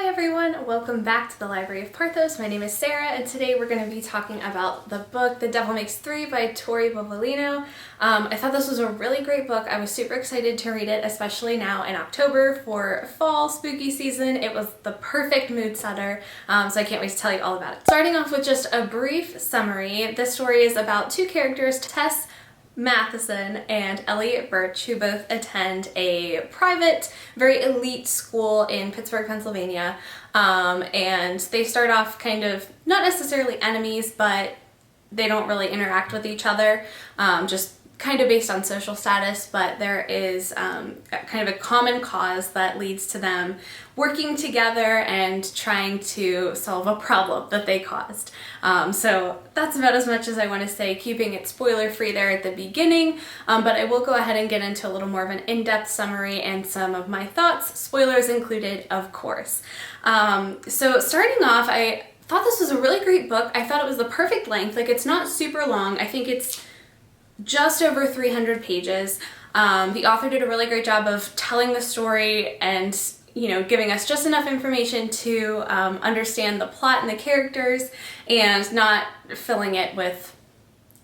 Hi everyone, welcome back to the Library of Parthos. My name is Sarah and today we're going to be talking about the book The Devil Makes Three by Tori Bovalino. I thought this was a really great book. I was super excited to read it, especially now in October for fall spooky season. It was the perfect mood setter, so I can't wait to tell you all about it. Starting off with just a brief summary, this story is about two characters, Tess Matheson and Elliot Birch, who both attend a private, very elite school in Pittsburgh, Pennsylvania, and they start off kind of not necessarily enemies, but they don't really interact with each other, just kind of based on social status, but there is kind of a common cause that leads to them working together and trying to solve a problem that they caused. So that's about as much as I want to say, keeping it spoiler free there at the beginning, but I will go ahead and get into a little more of an in-depth summary and some of my thoughts, spoilers included, of course. So starting off, I thought this was a really great book. I thought it was the perfect length. Like, it's not super long. I think it's just over 300 pages. The author did a really great job of telling the story and, you know, giving us just enough information to understand the plot and the characters and not filling it with,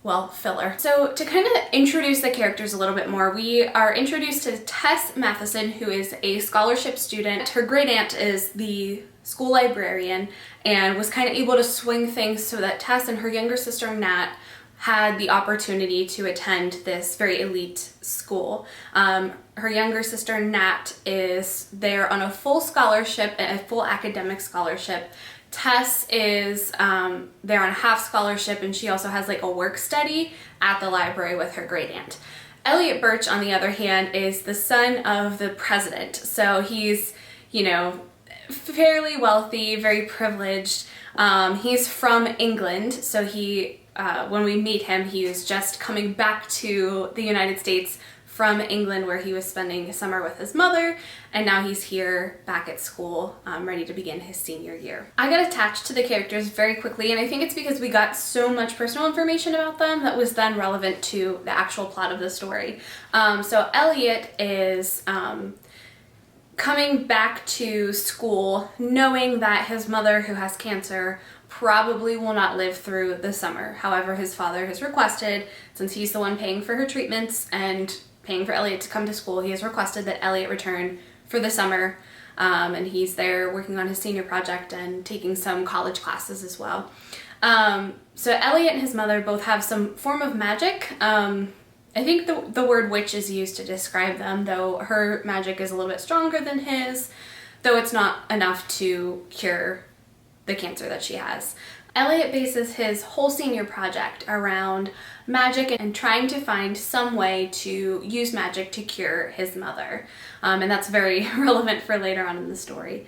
well, filler. So to kind of introduce the characters a little bit more, we are introduced to Tess Matheson, who is a scholarship student. Her great aunt is the school librarian and was kind of able to swing things so that Tess and her younger sister Nat had the opportunity to attend this very elite school. Her younger sister Nat is there on a full scholarship, a full academic scholarship. Tess is there on a half scholarship, and she also has like a work study at the library with her great aunt. Elliot Birch, on the other hand, is the son of the president. So he's, you know, fairly wealthy, very privileged. He's from England, so when we meet him, he was just coming back to the United States from England, where he was spending a summer with his mother, and now he's here back at school, ready to begin his senior year. I got attached to the characters very quickly, and I think it's because we got so much personal information about them that was then relevant to the actual plot of the story. So Elliot is coming back to school knowing that his mother, who has cancer, probably will not live through the summer. However, his father has requested, since he's the one paying for her treatments and paying for Elliot to come to school, he has requested that Elliot return for the summer, and he's there working on his senior project and taking some college classes as well. So Elliot and his mother both have some form of magic. I think the word witch is used to describe them, though her magic is a little bit stronger than his, though it's not enough to cure the cancer that she has. Elliot bases his whole senior project around magic and trying to find some way to use magic to cure his mother. And that's very relevant for later on in the story.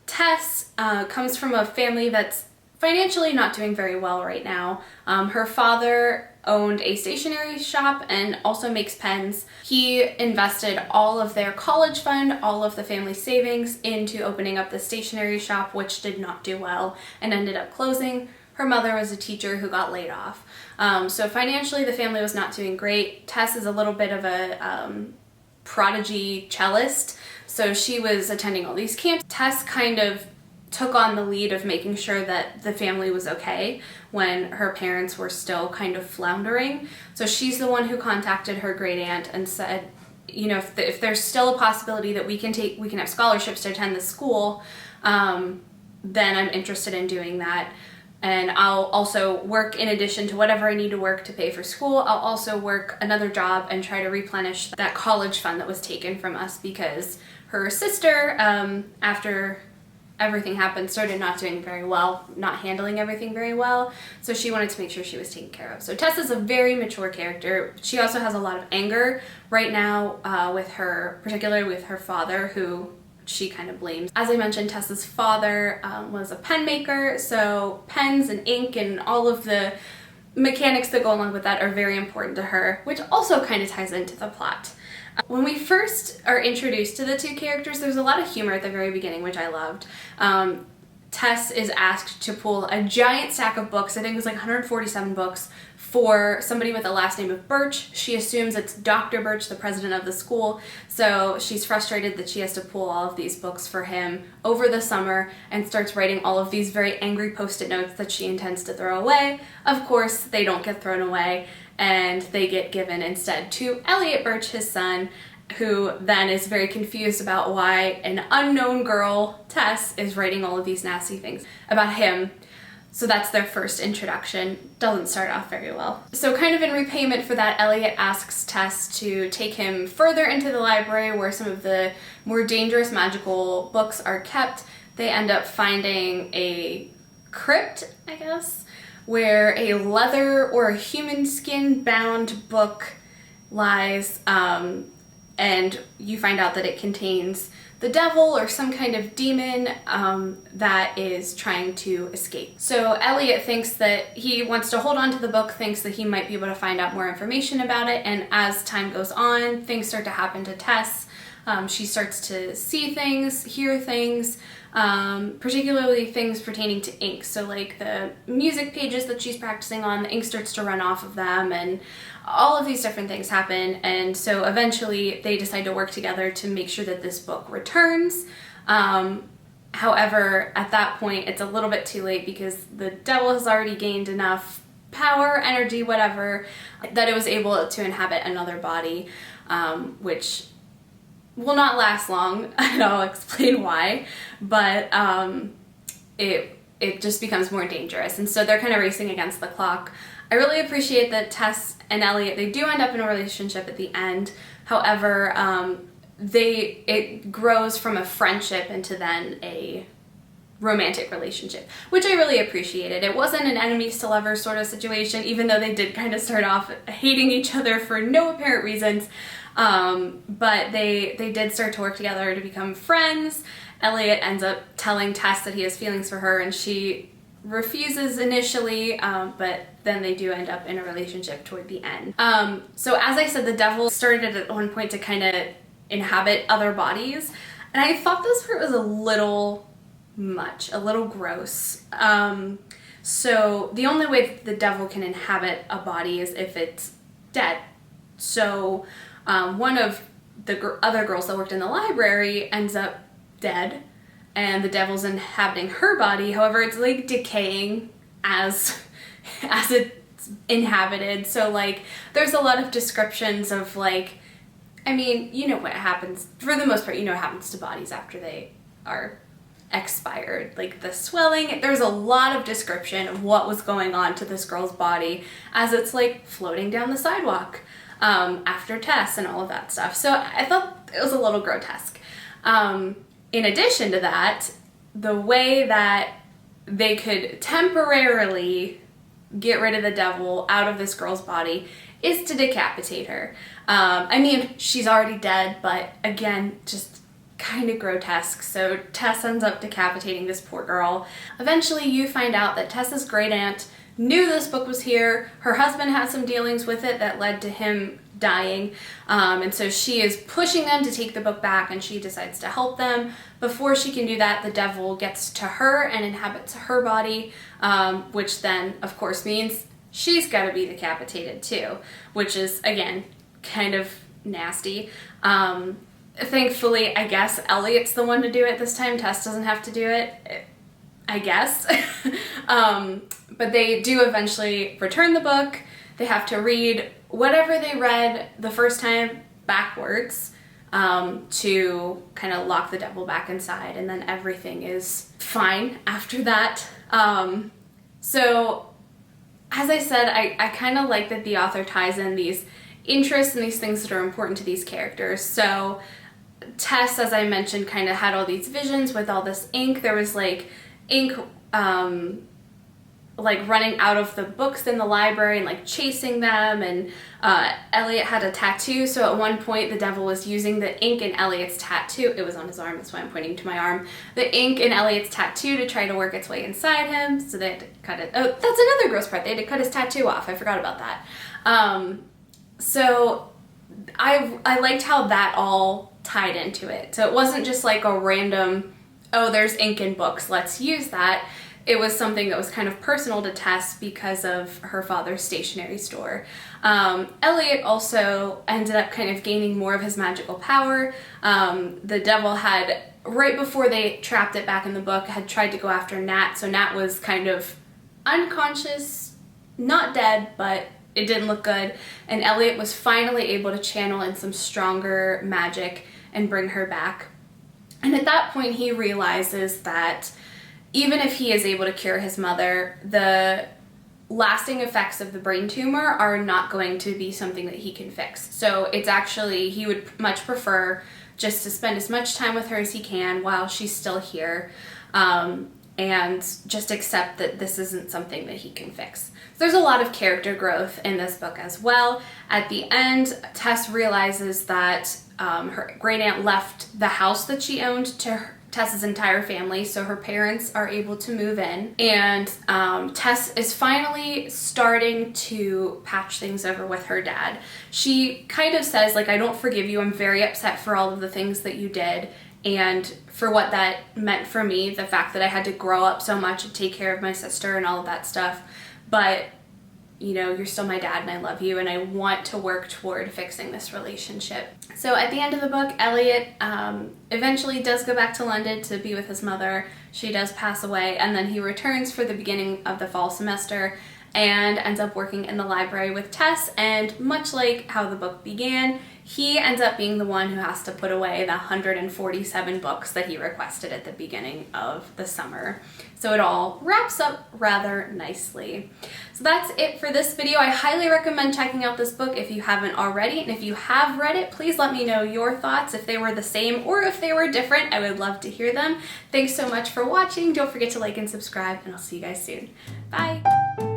Tess comes from a family that's financially not doing very well right now. Her father owned a stationery shop and also makes pens. He invested all of their college fund, all of the family savings, into opening up the stationery shop, which did not do well and ended up closing. Her mother was a teacher who got laid off. So financially the family was not doing great. Tess is a little bit of a prodigy cellist, so she was attending all these camps. Tess kind of took on the lead of making sure that the family was okay when her parents were still kind of floundering. So she's the one who contacted her great aunt and said, you know, if there's still a possibility that we can have scholarships to attend the school, then I'm interested in doing that. And I'll also work, in addition to whatever I need to work to pay for school, I'll also work another job and try to replenish that college fund that was taken from us, because her sister, after everything happened, started not doing very well, not handling everything very well, so she wanted to make sure she was taken care of. So Tess is a very mature character. She also has a lot of anger right now particularly with her father, who she kind of blames. As I mentioned, Tess's father was a pen maker, so pens and ink and all of the mechanics that go along with that are very important to her, which also kind of ties into the plot. When we first are introduced to the two characters, there's a lot of humor at the very beginning, which I loved. Tess is asked to pull a giant stack of books, I think it was like 147 books, for somebody with the last name of Birch. She assumes it's Dr. Birch, the president of the school, so she's frustrated that she has to pull all of these books for him over the summer and starts writing all of these very angry post-it notes that she intends to throw away. Of course, they don't get thrown away, and they get given instead to Elliot Birch, his son, who then is very confused about why an unknown girl, Tess, is writing all of these nasty things about him. So that's their first introduction. Doesn't start off very well. So kind of in repayment for that, Elliot asks Tess to take him further into the library where some of the more dangerous magical books are kept. They end up finding a crypt, I guess, where a leather or a human skin bound book lies, and you find out that it contains the devil or some kind of demon that is trying to escape. So Elliot thinks that he wants to hold on to the book, thinks that he might be able to find out more information about it, and as time goes on, things start to happen to Tess. She starts to see things, hear things, particularly things pertaining to ink. So like the music pages that she's practicing on, the ink starts to run off of them, and all of these different things happen. And so eventually they decide to work together to make sure that this book returns. However, at that point, it's a little bit too late because the devil has already gained enough power, energy, whatever, that it was able to inhabit another body, which will not last long, and I'll explain why, but it just becomes more dangerous, and so they're kind of racing against the clock. I really appreciate that Tess and Elliot, they do end up in a relationship at the end. However, it grows from a friendship into then a romantic relationship, which I really appreciated. It wasn't an enemies to lovers sort of situation, even though they did kind of start off hating each other for no apparent reasons. But they did start to work together to become friends. Elliot ends up telling Tess that he has feelings for her, and she refuses initially, but then they do end up in a relationship toward the end. So as I said, the devil started at one point to kind of inhabit other bodies, and I thought this part was a little much, a little gross. So the only way that the devil can inhabit a body is if it's dead. So one of the other girls that worked in the library ends up dead, and the devil's inhabiting her body. However, it's like decaying as it's inhabited. So like there's a lot of descriptions of like, I mean, you know what happens, for the most part, you know what happens to bodies after they are expired, like the swelling. There's a lot of description of what was going on to this girl's body as it's like floating down the sidewalk after Tess and all of that stuff. So I thought it was a little grotesque. In addition to that, the way that they could temporarily get rid of the devil out of this girl's body is to decapitate her. I mean, she's already dead, but again, just kind of grotesque. So Tess ends up decapitating this poor girl. Eventually you find out that Tess's great aunt knew this book was here. Her husband had some dealings with it that led to him dying, and so she is pushing them to take the book back, and she decides to help them. Before she can do that, the devil gets to her and inhabits her body, which then of course means she's got to be decapitated too, which is again kind of nasty. Thankfully, I guess Elliot's the one to do it this time. Tess doesn't have to do it, I guess. But they do eventually return the book. They have to read whatever they read the first time backwards to kind of lock the devil back inside, and then everything is fine after that. So as I said, I kind of like that the author ties in these interests and these things that are important to these characters. So Tess, as I mentioned, kind of had all these visions with all this ink. There was like ink like running out of the books in the library and like chasing them, and Elliot had a tattoo, so at one point the devil was using the ink in Elliot's tattoo. It was on his arm, that's why I'm pointing to my arm. The ink in Elliot's tattoo to try to work its way inside him, so they had to cut it. Oh, that's another gross part, they had to cut his tattoo off. I forgot about that. So I liked how that all tied into it. So it wasn't just like a random, oh, there's ink in books, let's use that. it was something that was kind of personal to Tess because of her father's stationery store. Elliot also ended up kind of gaining more of his magical power. The devil had, right before they trapped it back in the book, had tried to go after Nat, so Nat was kind of unconscious, not dead, but it didn't look good, and Elliot was finally able to channel in some stronger magic and bring her back. And at that point he realizes that even if he is able to cure his mother, the lasting effects of the brain tumor are not going to be something that he can fix. So it's actually, he would much prefer just to spend as much time with her as he can while she's still here, and just accept that this isn't something that he can fix. So there's a lot of character growth in this book as well. At the end, Tess realizes that her great aunt left the house that she owned to Tess's entire family, so her parents are able to move in, and Tess is finally starting to patch things over with her dad. She kind of says, like, I don't forgive you, I'm very upset for all of the things that you did, and for what that meant for me, the fact that I had to grow up so much and take care of my sister and all of that stuff, but you know, you're still my dad and I love you and I want to work toward fixing this relationship. So at the end of the book, Elliot eventually does go back to London to be with his mother. She does pass away, and then he returns for the beginning of the fall semester and ends up working in the library with Tess, and much like how the book began, he ends up being the one who has to put away the 147 books that he requested at the beginning of the summer. So it all wraps up rather nicely. So that's it for this video. I highly recommend checking out this book if you haven't already, and if you have read it, please let me know your thoughts, if they were the same or if they were different. I would love to hear them. Thanks so much for watching. Don't forget to like and subscribe, and I'll see you guys soon. Bye!